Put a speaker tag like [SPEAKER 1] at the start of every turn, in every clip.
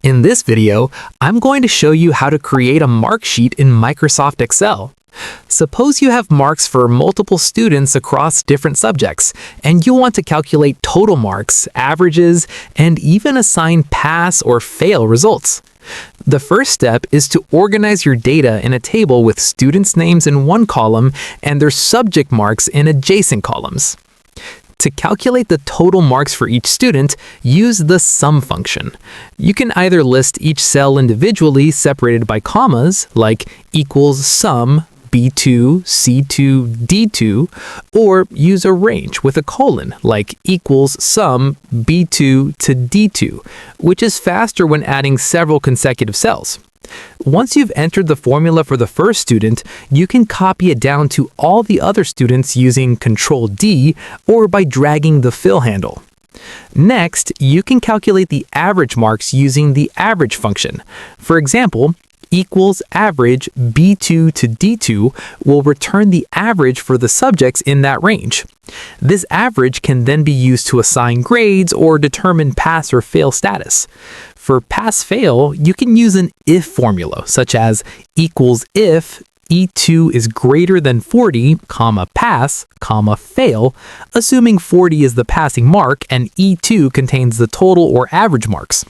[SPEAKER 1] In this video, I'm going to show you how to create a mark sheet in Microsoft Excel. Suppose you have marks for multiple students across different subjects, and you want to calculate total marks, averages, and even assign pass or fail results. The first step is to organize your data in a table with students' names in one column and their subject marks in adjacent columns. To calculate the total marks for each student, use the sum function. You can either list each cell individually separated by commas, like equals sum B2, C2, D2, or use a range with a colon, like equals sum B2 to D2, which is faster when adding several consecutive cells. Once you've entered the formula for the first student, you can copy it down to all the other students using Ctrl-D or by dragging the fill handle. Next, you can calculate the average marks using the average function. For example, equals average B2 to D2 will return the average for the subjects in that range. This average can then be used to assign grades or determine pass or fail status. For pass-fail, you can use an if formula, such as equals if E2 is greater than 40, pass, fail, assuming 40 is the passing mark and E2 contains the total or average marks.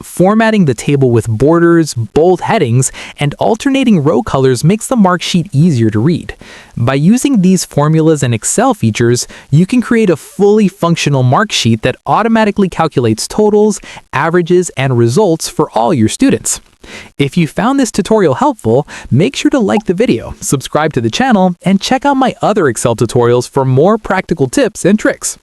[SPEAKER 1] Formatting the table with borders, bold headings, and alternating row colors makes the mark sheet easier to read. By using these formulas and Excel features, you can create a fully functional mark sheet that automatically calculates totals, averages, and results for all your students. If you found this tutorial helpful, make sure to like the video, subscribe to the channel, and check out my other Excel tutorials for more practical tips and tricks.